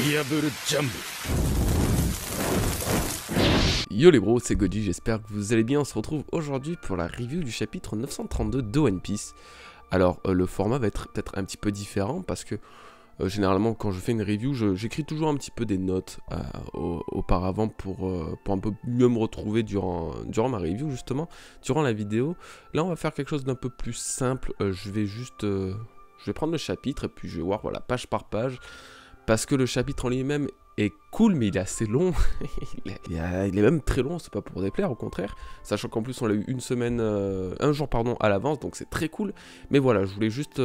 Diable Jump. Yo les bros, c'est Goji, j'espère que vous allez bien. On se retrouve aujourd'hui pour la review du chapitre 932 de One Piece. Alors le format va être peut-être un petit peu différent parce que généralement quand je fais une review, j'écris toujours un petit peu des notes auparavant pour un peu mieux me retrouver durant ma review justement, durant la vidéo. Là on va faire quelque chose d'un peu plus simple, je vais prendre le chapitre et puis je vais voir voilà, page par page. Parce que le chapitre en lui-même est cool, mais il est assez long. il est même très long, c'est pas pour déplaire, au contraire. Sachant qu'en plus, on l'a eu un jour pardon, à l'avance, donc c'est très cool. Mais voilà, je voulais juste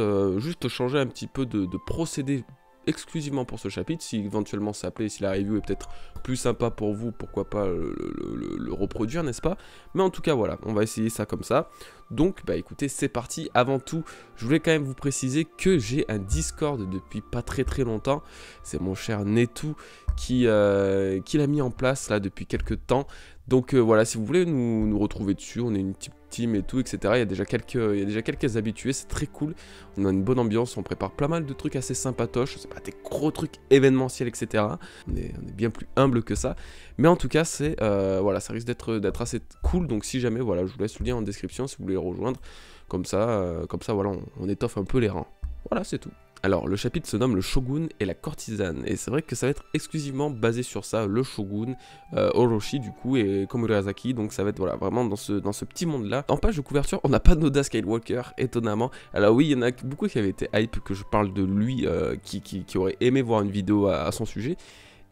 changer un petit peu de procédé exclusivement pour ce chapitre. Si éventuellement ça plaît, si la review est peut-être plus sympa pour vous, pourquoi pas le reproduire, n'est-ce pas? Mais en tout cas, voilà, on va essayer ça comme ça. Donc, bah écoutez, c'est parti. Avant tout, je voulais quand même vous préciser que j'ai un Discord depuis pas très longtemps. C'est mon cher Netou qui l'a mis en place là depuis quelques temps. Donc voilà, si vous voulez nous retrouver dessus, on est une petite team et tout, etc. Il y a déjà quelques habitués, c'est très cool. On a une bonne ambiance, on prépare pas mal de trucs assez sympatoches. C'est pas des gros trucs événementiels, etc. On est bien plus humble que ça. Mais en tout cas, c'est voilà, ça risque d'être assez cool. Donc si jamais, voilà, je vous laisse le lien en description si vous voulez les rejoindre. Comme ça voilà, on étoffe un peu les rangs. Voilà, c'est tout. Alors, le chapitre se nomme le Shogun et la courtisane, et c'est vrai que ça va être exclusivement basé sur ça, le Shogun, Orochi du coup, et Komurasaki, donc ça va être voilà, vraiment dans ce petit monde-là. En page de couverture, on n'a pas Noda Skywalker, étonnamment. Alors oui, il y en a beaucoup qui avaient été hype que je parle de lui, qui aurait aimé voir une vidéo à son sujet.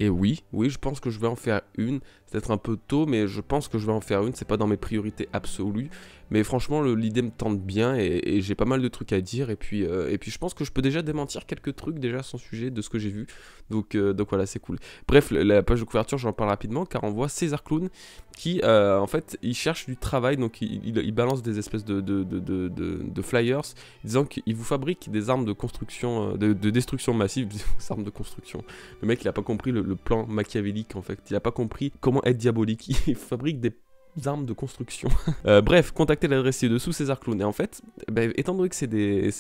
Et oui, je pense que je vais en faire une. C'est peut-être un peu tôt, mais je pense que je vais en faire une. C'est pas dans mes priorités absolues. Mais franchement, l'idée me tente bien et j'ai pas mal de trucs à dire. Et puis je pense que je peux déjà démentir quelques trucs déjà à son sujet de ce que j'ai vu. Donc voilà, c'est cool. Bref, la page de couverture, j'en parle rapidement car on voit César Clown qui, en fait, il cherche du travail. Donc il balance des espèces de flyers disant qu'il vous fabrique des armes de construction, de destruction massive. Des armes de construction. Le mec, il a pas compris le plan machiavélique en fait. Il a pas compris comment être diabolique. Il fabrique des armes de construction. Bref, contactez l'adresse ci-dessous, César Clown. Et en fait, étant donné que c'est des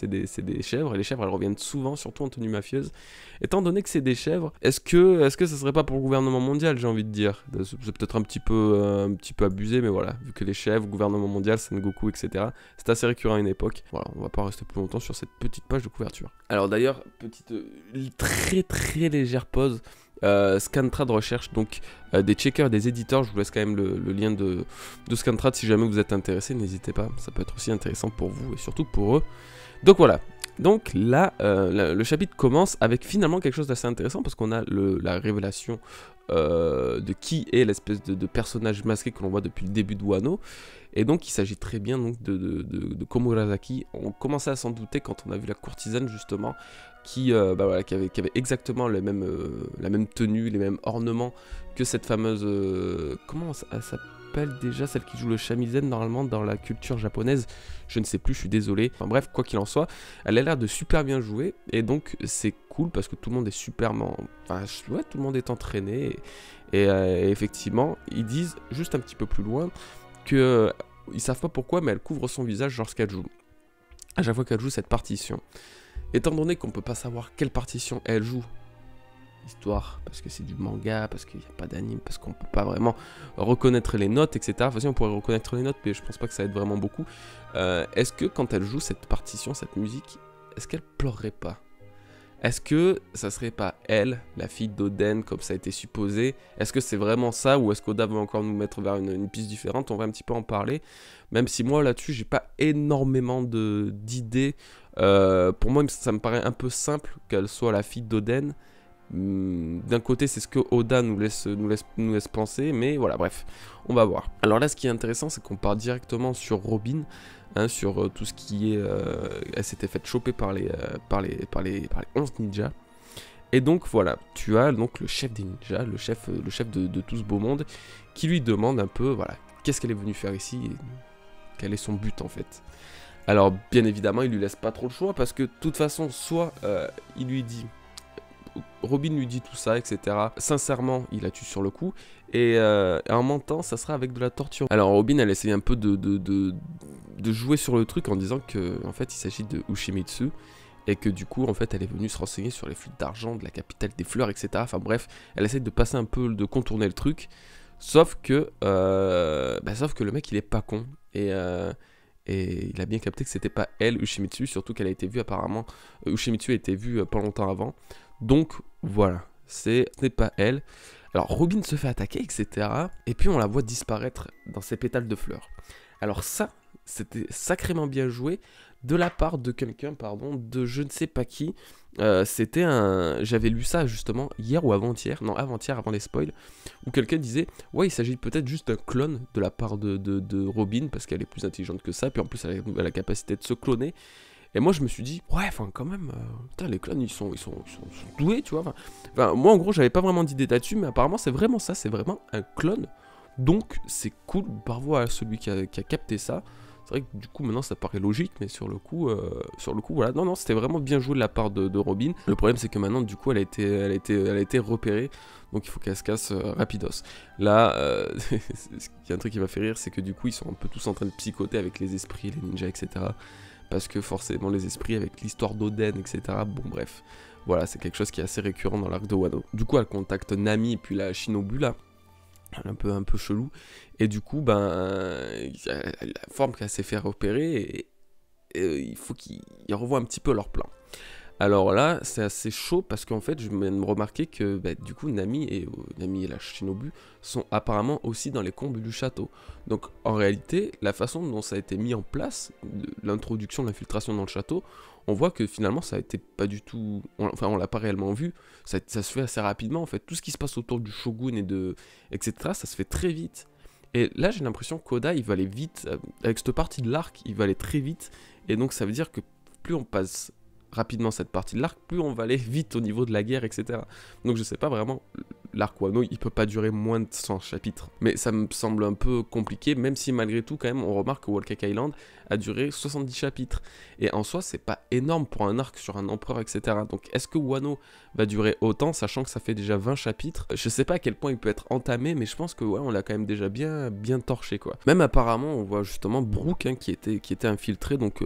chèvres, et les chèvres elles reviennent souvent, surtout en tenue mafieuse, étant donné que c'est des chèvres, est-ce que ça serait pas pour le gouvernement mondial, j'ai envie de dire? C'est peut-être un petit peu abusé, mais voilà, vu que les chèvres, gouvernement mondial, Sengoku, etc., c'est assez récurrent à une époque. Voilà, on va pas rester plus longtemps sur cette petite page de couverture. Alors d'ailleurs, petite très légère pause. Scantrad recherche donc des checkers, des éditeurs. Je vous laisse quand même le lien de Scantrad si jamais vous êtes intéressé, n'hésitez pas, ça peut être aussi intéressant pour vous et surtout pour eux. Donc voilà, donc là le chapitre commence avec finalement quelque chose d'assez intéressant parce qu'on a la révélation de qui est l'espèce de personnage masqué que l'on voit depuis le début de Wano. Et donc il s'agit très bien donc, de Komurasaki. On commençait à s'en douter quand on a vu la courtisane justement qui avait exactement la même tenue, les mêmes ornements que cette fameuse... comment elle s'appelle déjà, celle qui joue le shamisen normalement dans la culture japonaise? Je ne sais plus, je suis désolé. Enfin bref, quoi qu'il en soit, elle a l'air de super bien jouer. Et donc c'est cool parce que tout le monde est super... Enfin ouais, tout le monde est entraîné. Et effectivement, ils disent juste un petit peu plus loin que... ils savent pas pourquoi, mais elle couvre son visage lorsqu'elle joue. À chaque fois qu'elle joue cette partition. Étant donné qu'on peut pas savoir quelle partition elle joue, histoire, parce que c'est du manga, parce qu'il n'y a pas d'anime, parce qu'on peut pas vraiment reconnaître les notes, etc. Enfin, si on pourrait reconnaître les notes, mais je pense pas que ça aide vraiment beaucoup. Est-ce que quand elle joue cette partition, cette musique, est-ce qu'elle pleurerait pas? Est-ce que ça serait pas elle, la fille d'Oden, comme ça a été supposé? Est-ce que c'est vraiment ça, ou est-ce qu'Oda veut encore nous mettre vers une piste différente? On va un petit peu en parler, même si moi là-dessus j'ai pas énormément d'idées. Pour moi ça me paraît un peu simple qu'elle soit la fille d'Oden. D'un côté c'est ce que Oda nous laisse penser, mais voilà, bref, on va voir. Alors là ce qui est intéressant c'est qu'on part directement sur Robin. Hein, sur tout ce qui est... elle s'était faite choper par les 11 ninjas. Et donc voilà, tu as donc le chef des ninjas, le chef de tout ce beau monde, qui lui demande un peu, voilà, qu'est-ce qu'elle est venue faire ici, et quel est son but en fait. Alors bien évidemment, il lui laisse pas trop le choix, parce que de toute façon, soit il lui dit... Robin lui dit tout ça, etc. Sincèrement, il la tue sur le coup. Et en mentant, ça sera avec de la torture. Alors Robin, elle essaye un peu de jouer sur le truc en disant que en fait, il s'agit de Ushimitsu. et que du coup en fait elle est venue se renseigner sur les flux d'argent de la capitale des fleurs, etc. Enfin bref, elle essaie de passer un peu, de contourner le truc, sauf que le mec il est pas con, et il a bien capté que c'était pas elle, Ushimitsu, surtout qu'elle a été vue apparemment, Ushimitsu a été vue pas longtemps avant, donc voilà, ce n'est pas elle. Alors Robin se fait attaquer, etc. Et puis on la voit disparaître dans ses pétales de fleurs. Alors ça, c'était sacrément bien joué de la part de quelqu'un, pardon, de je ne sais pas qui. C'était un... J'avais lu ça justement hier ou avant-hier, non avant-hier, avant les spoils, où quelqu'un disait, ouais, il s'agit peut-être juste d'un clone de la part de Robin, parce qu'elle est plus intelligente que ça, puis en plus elle a la capacité de se cloner. Et moi je me suis dit, ouais, enfin quand même, putain, les clones ils sont doués, tu vois. Enfin, moi en gros j'avais pas vraiment d'idée là-dessus, mais apparemment c'est vraiment ça, c'est vraiment un clone. Donc c'est cool, bravo à celui qui a capté ça. C'est vrai que du coup maintenant ça paraît logique, mais sur le coup voilà, non, c'était vraiment bien joué de la part de Robin. Le problème c'est que maintenant du coup elle a été repérée, donc il faut qu'elle se casse rapidos. Là, il y a un truc qui m'a fait rire, c'est que du coup ils sont un peu tous en train de psychoter avec les esprits, les ninjas, etc. Parce que forcément les esprits avec l'histoire d'Oden, etc. Bon bref, voilà, c'est quelque chose qui est assez récurrent dans l'arc de Wano. Du coup elle contacte Nami et puis la Shinobu là, un peu chelou, et du coup la forme qu'elle s'est fait repérer, et il faut qu'ils revoient un petit peu leur plan. Alors là, c'est assez chaud parce qu'en fait, je viens de me remarquer que du coup, Nami et la Shinobu sont apparemment aussi dans les combles du château. Donc en réalité, la façon dont ça a été mis en place, l'introduction, l'infiltration dans le château, on voit que finalement ça a été pas du tout... on l'a pas réellement vu, ça se fait assez rapidement en fait. Tout ce qui se passe autour du shogun etc., ça se fait très vite. Et là, j'ai l'impression qu'Oda, il va aller vite, avec cette partie de l'arc, il va aller très vite, et donc ça veut dire que plus on passe rapidement cette partie de l'arc, plus on va aller vite au niveau de la guerre, etc. Donc je sais pas vraiment, l'arc Wano, il peut pas durer moins de 100 chapitres. Mais ça me semble un peu compliqué, même si malgré tout, quand même, on remarque que Whole Cake Island a duré 70 chapitres. Et en soi, c'est pas énorme pour un arc sur un empereur, etc. Donc est-ce que Wano va durer autant, sachant que ça fait déjà 20 chapitres? Je sais pas à quel point il peut être entamé, mais je pense que ouais, on l'a quand même déjà bien torché, quoi. Même apparemment, on voit justement Brook, hein, qui était infiltré, donc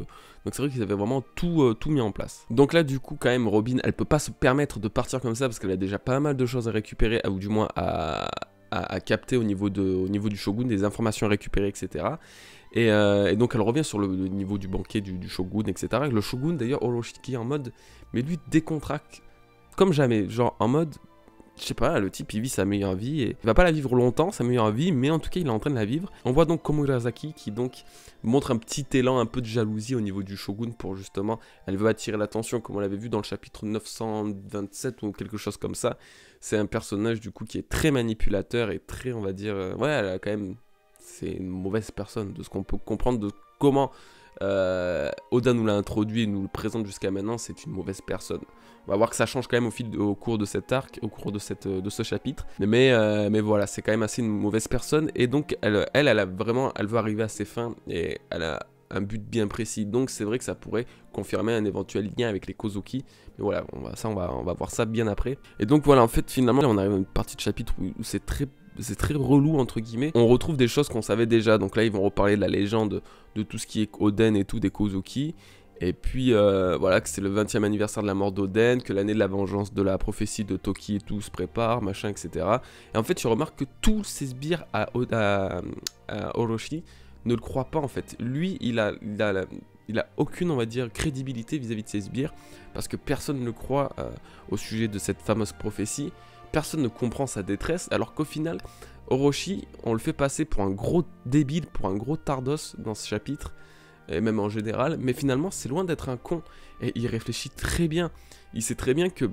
c'est vrai qu'ils avaient vraiment tout mis en place. Donc là, du coup, quand même, Robin, elle peut pas se permettre de partir comme ça parce qu'elle a déjà pas mal de choses à récupérer, ou du moins à capter au niveau du shogun, des informations à récupérer, etc. Et donc elle revient sur le niveau du banquet du shogun, etc. Et le shogun, d'ailleurs, Orochiki en mode, mais lui décontracte comme jamais, genre en mode... Je sais pas, le type il vit sa meilleure vie et il va pas la vivre longtemps, sa meilleure vie, mais en tout cas il est en train de la vivre. On voit donc Komurasaki qui donc montre un petit élan, un peu de jalousie au niveau du shogun pour justement, elle veut attirer l'attention comme on l'avait vu dans le chapitre 927 ou quelque chose comme ça. C'est un personnage du coup qui est très manipulateur et très, on va dire, ouais, elle a quand même, c'est une mauvaise personne de ce qu'on peut comprendre de comment Oda nous l'a introduit et nous le présente jusqu'à maintenant, c'est une mauvaise personne. On va voir que ça change quand même au cours de cet arc, au cours de ce chapitre. Mais voilà, c'est quand même assez une mauvaise personne. Et donc, elle veut arriver à ses fins et elle a un but bien précis. Donc, c'est vrai que ça pourrait confirmer un éventuel lien avec les Kozuki. Mais voilà, on va voir ça bien après. Et donc, voilà, en fait, finalement, là, on arrive à une partie de chapitre où c'est très relou entre guillemets. On retrouve des choses qu'on savait déjà, donc là ils vont reparler de la légende de tout ce qui est Oden et tout, des Kozuki, et puis voilà, que c'est le 20e anniversaire de la mort d'Oden, que l'année de la vengeance de la prophétie de Toki et tout se prépare, machin, etc. Et en fait tu remarques que tous ces sbires à Orochi ne le croient pas en fait. Lui il a aucune, on va dire, crédibilité vis-à-vis de ses sbires, parce que personne ne le croit au sujet de cette fameuse prophétie. Personne ne comprend sa détresse, alors qu'au final, Orochi, on le fait passer pour un gros débile, pour un gros tardos dans ce chapitre, et même en général, mais finalement, c'est loin d'être un con, et il réfléchit très bien. Il sait très bien que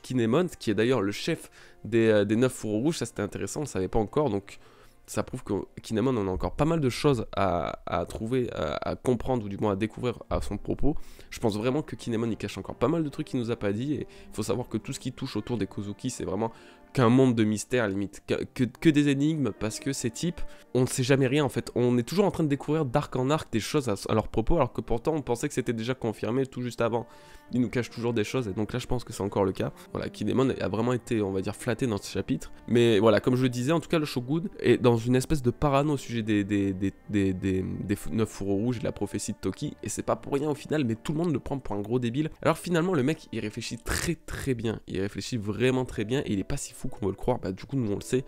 Kinemon, qui est d'ailleurs le chef des 9 fourreaux rouges, ça c'était intéressant, on ne savait pas encore, donc ça prouve que Kinemon, on a encore pas mal de choses à trouver, à comprendre, ou du moins à découvrir à son propos. Je pense vraiment que Kinemon, il cache encore pas mal de trucs qu'il nous a pas dit, et il faut savoir que tout ce qui touche autour des Kozuki, c'est vraiment qu'un monde de mystère limite, que des énigmes, parce que ces types, on ne sait jamais rien en fait. On est toujours en train de découvrir d'arc en arc des choses à leur propos, alors que pourtant on pensait que c'était déjà confirmé tout juste avant. Ils nous cachent toujours des choses, et donc là je pense que c'est encore le cas. Voilà, Kinemon a vraiment été, on va dire, flatté dans ce chapitre. Mais voilà, comme je le disais, en tout cas le Shogun est dans une espèce de parano au sujet des 9 fourreaux rouges et de la prophétie de Toki, et c'est pas pour rien au final, mais tout le monde le prend pour un gros débile. Alors finalement le mec il réfléchit très bien, il réfléchit vraiment très bien, et il est pas si fou qu'on veut le croire, bah du coup nous on le sait.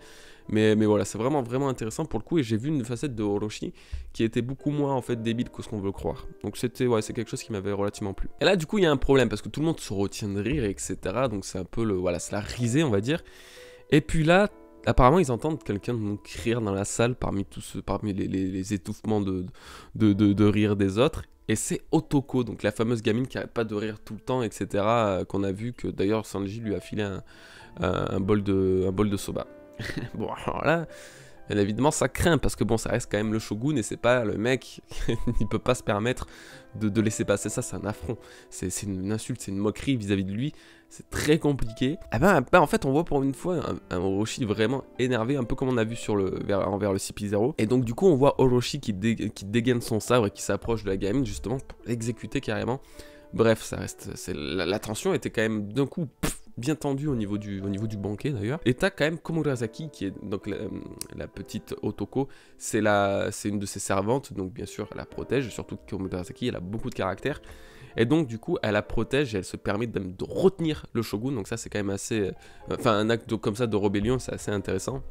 Mais voilà, c'est vraiment intéressant pour le coup, et j'ai vu une facette de Orochi qui était beaucoup moins en fait débile que ce qu'on veut croire. Donc c'était, ouais, c'est quelque chose qui m'avait relativement plu. Et là du coup il y a un problème, parce que tout le monde se retient de rire, etc. Donc c'est un peu le, voilà, c'est la risée on va dire. Et puis là, apparemment ils entendent quelqu'un donc rire dans la salle parmi les étouffements de rire des autres. Et c'est Otoko, donc la fameuse gamine qui arrête pas de rire tout le temps, etc. Qu'on a vu que d'ailleurs Sanji lui a filé un bol de soba. Bon, alors là, bien évidemment, ça craint, parce que bon, ça reste quand même le Shogun, et c'est pas le mec, il peut pas se permettre de laisser passer ça, c'est un affront. C'est une insulte, c'est une moquerie vis-à-vis de lui, c'est très compliqué. Ah ben, en fait, on voit pour une fois un Orochi vraiment énervé, un peu comme on a vu envers le CP0. Et donc, du coup, on voit Orochi qui dégaine son sabre et qui s'approche de la gamine, justement, pour l'exécuter carrément. Bref, ça reste. La tension était quand même d'un coup. Bien tendu au niveau du banquet d'ailleurs. Et t'as quand même Komurasaki qui est donc la petite Otoko, c'est une de ses servantes, donc bien sûr elle la protège, surtout que Komurasaki elle a beaucoup de caractère. Et donc du coup elle la protège et elle se permet de retenir le Shogun, donc ça c'est quand même assez... Enfin un acte comme ça de rébellion, c'est assez intéressant.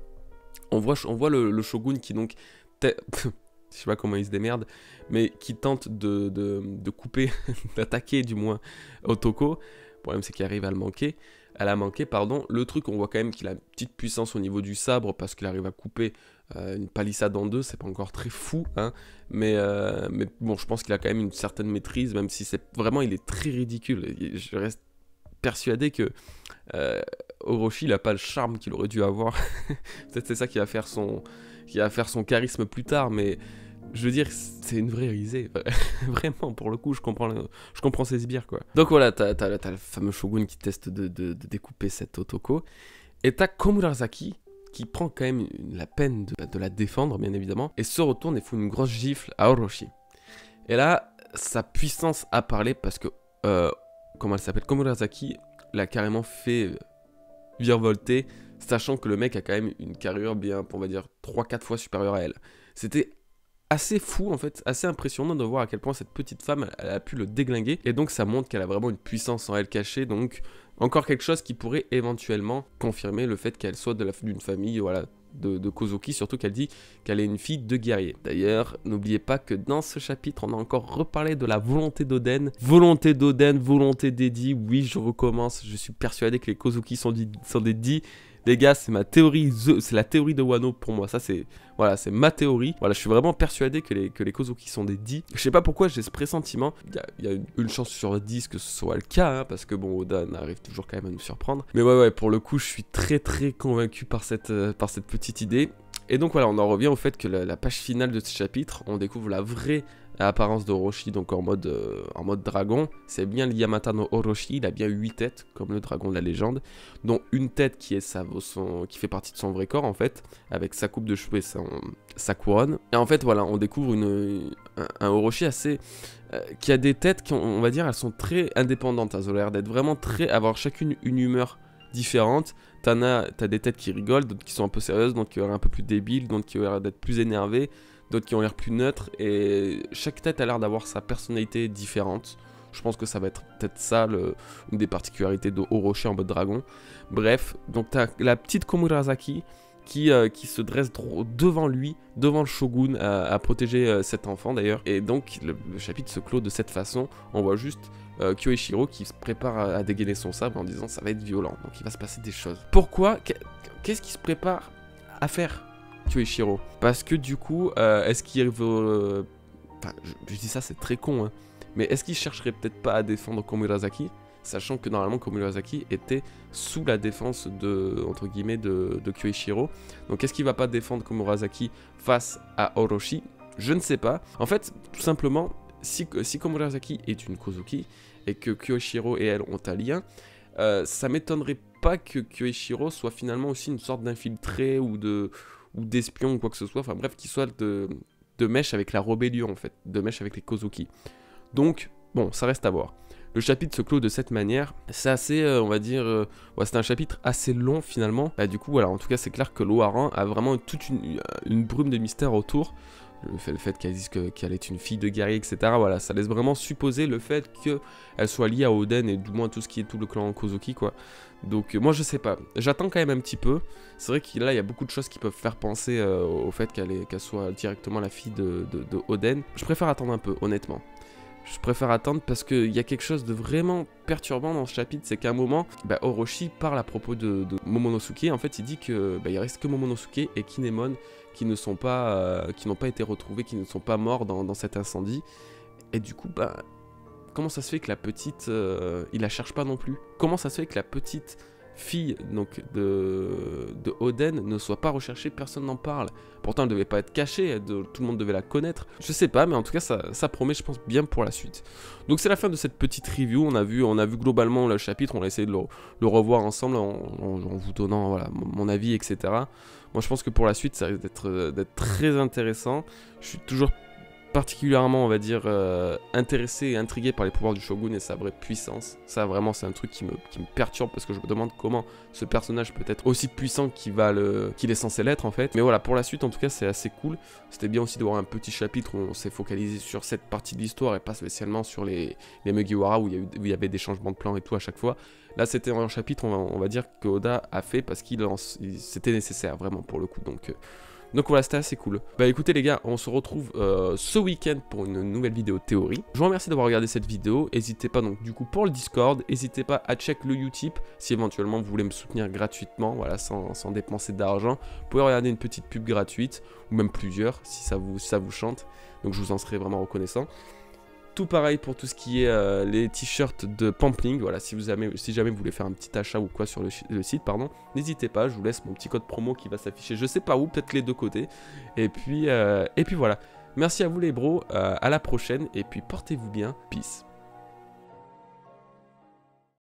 On voit le Shogun qui donc... je sais pas comment il se démerde, mais qui tente de couper, d'attaquer du moins Otoko. Le problème c'est qu'il arrive à la manquer, pardon. Le truc, on voit quand même qu'il a une petite puissance au niveau du sabre, parce qu'il arrive à couper une palissade en deux, c'est pas encore très fou, hein, mais bon, je pense qu'il a quand même une certaine maîtrise, même si il est très ridicule. Je reste persuadé que Orochi, il a pas le charme qu'il aurait dû avoir. Peut-être c'est ça qui va faire son charisme plus tard, mais... Je veux dire, c'est une vraie risée. Vraiment, pour le coup, je comprends ses sbires, quoi. Donc voilà, t'as le fameux Shogun qui teste de découper cette Otoko. Et t'as Komurasaki qui prend quand même la peine de la défendre, bien évidemment, et se retourne et fout une grosse gifle à Orochi. Et là, sa puissance a parlé, parce que, comment elle s'appelle, Komurasaki l'a carrément fait virevolter, sachant que le mec a quand même une carrure bien, on va dire, 3-4 fois supérieure à elle. C'était assez fou en fait, assez impressionnant de voir à quel point cette petite femme elle a pu le déglinguer, et donc ça montre qu'elle a vraiment une puissance en elle cachée, donc encore quelque chose qui pourrait éventuellement confirmer le fait qu'elle soit d'une famille, voilà, de Kozuki, surtout qu'elle dit qu'elle est une fille de guerrier. D'ailleurs, n'oubliez pas que dans ce chapitre, on a encore reparlé de la volonté d'Oden, volonté d'Eddie. Oui, je recommence, je suis persuadé que les Kozuki sont des Di. Les gars, c'est ma théorie, c'est la théorie de Wano pour moi, ça c'est, voilà, c'est ma théorie. Voilà, je suis vraiment persuadé que les Kozuki sont des Di. Je sais pas pourquoi j'ai ce pressentiment, il y a une chance sur 10 que ce soit le cas, hein, parce que bon, Oda arrive toujours quand même à nous surprendre. Mais ouais, pour le coup, je suis très convaincu par cette petite idée. Et donc voilà, on en revient au fait que la page finale de ce chapitre, on découvre la vraie apparence d'Orochi, donc en mode dragon. C'est bien le Yamata no Orochi, il a bien 8 têtes, comme le dragon de la légende, dont une tête qui fait partie de son vrai corps en fait, avec sa coupe de cheveux et sa couronne. Et en fait voilà, on découvre un Orochi assez... qui a des têtes qui, on va dire, elles sont très indépendantes, elles ont l'air d'être vraiment avoir chacune une humeur différente. T'as des têtes qui rigolent, d'autres qui sont un peu sérieuses, d'autres qui ont l'air un peu plus débiles, d'autres qui ont l'air d'être plus énervées, d'autres qui ont l'air plus neutres, et chaque tête a l'air d'avoir sa personnalité différente. Je pense que ça va être peut-être ça une des particularités de Orochi en mode dragon. Bref, donc t'as la petite Komurasaki qui se dresse devant lui, devant le Shogun, à protéger cet enfant d'ailleurs. Et donc le chapitre se clôt de cette façon. On voit juste Kyoichiro qui se prépare à dégainer son sabre en disant ça va être violent, donc il va se passer des choses. Pourquoi? Qu'est-ce qu'il se prépare à faire, Kyoichiro? Parce que du coup, est-ce qu'il veut... Enfin, je dis ça, c'est très con, hein. Mais est-ce qu'il chercherait peut-être pas à défendre Komurasaki, sachant que normalement Komurasaki était sous la défense entre guillemets de Kyoichiro. Donc est-ce qu'il va pas défendre Komurasaki face à Orochi? Je ne sais pas. En fait, tout simplement, si Komurasaki est une Kozuki et que Kyoichiro et elle ont un lien, ça m'étonnerait pas que Eiichiro soit finalement aussi une sorte d'infiltré ou d'espion ou quoi que ce soit, enfin bref, qu'il soit de mèche avec la rébellion en fait, de mèche avec les Kozuki. Donc, bon, ça reste à voir. Le chapitre se clôt de cette manière, c'est assez, on va dire, ouais, c'est un chapitre assez long finalement. Bah, du coup, voilà, en tout cas, c'est clair que l'Oharin a vraiment toute une brume de mystère autour. Le fait qu'elle dise qu'elle est une fille de guerrier, etc. Voilà, ça laisse vraiment supposer le fait qu'elle soit liée à Oden et du moins tout ce qui est tout le clan Kozuki, quoi. Donc, moi, je sais pas. J'attends quand même un petit peu. C'est vrai qu'il il y a beaucoup de choses qui peuvent faire penser au fait qu'elle soit directement la fille de Oden. Je préfère attendre un peu, honnêtement. Je préfère attendre parce qu'il y a quelque chose de vraiment perturbant dans ce chapitre, c'est qu'à un moment, Orochi parle à propos de Momonosuke. En fait, il dit que il reste que Momonosuke et Kinemon qui n'ont pas été retrouvés, qui ne sont pas morts dans cet incendie. Et du coup, comment ça se fait que la petite, il la cherche pas non plus? Comment ça se fait que la petite fille donc de Oden ne soit pas recherchée, personne n'en parle. Pourtant elle devait pas être cachée, tout le monde devait la connaître. Je sais pas, mais en tout cas ça promet, je pense, bien pour la suite. Donc c'est la fin de cette petite review. On a vu globalement le chapitre, on a essayé de le revoir ensemble en vous donnant voilà, mon avis, etc. Moi je pense que pour la suite ça risque d'être très intéressant. Je suis toujours particulièrement, on va dire, intéressé et intrigué par les pouvoirs du Shogun et sa vraie puissance. Ça, vraiment, c'est un truc qui me perturbe parce que je me demande comment ce personnage peut être aussi puissant qu'il est censé l'être, en fait. Mais voilà, pour la suite, en tout cas, c'est assez cool. C'était bien aussi de voir un petit chapitre où on s'est focalisé sur cette partie de l'histoire et pas spécialement sur les Mugiwara où il y avait des changements de plan et tout à chaque fois. Là, c'était un chapitre, on va dire, que Oda a fait parce qu'il c'était nécessaire, vraiment, pour le coup. Donc voilà, c'était assez cool. Bah écoutez les gars, on se retrouve ce week-end pour une nouvelle vidéo théorie. Je vous remercie d'avoir regardé cette vidéo. N'hésitez pas donc du coup pour le Discord, n'hésitez pas à check le Utip si éventuellement vous voulez me soutenir gratuitement, voilà, sans dépenser d'argent. Vous pouvez regarder une petite pub gratuite, ou même plusieurs si ça vous chante. Donc je vous en serai vraiment reconnaissant. Tout pareil pour tout ce qui est les t-shirts de Pampling. Voilà, si jamais vous voulez faire un petit achat ou quoi sur le site, pardon, n'hésitez pas, je vous laisse mon petit code promo qui va s'afficher, je sais pas où, peut-être les deux côtés. Et puis voilà. Merci à vous les bros, à la prochaine, et puis portez-vous bien, peace.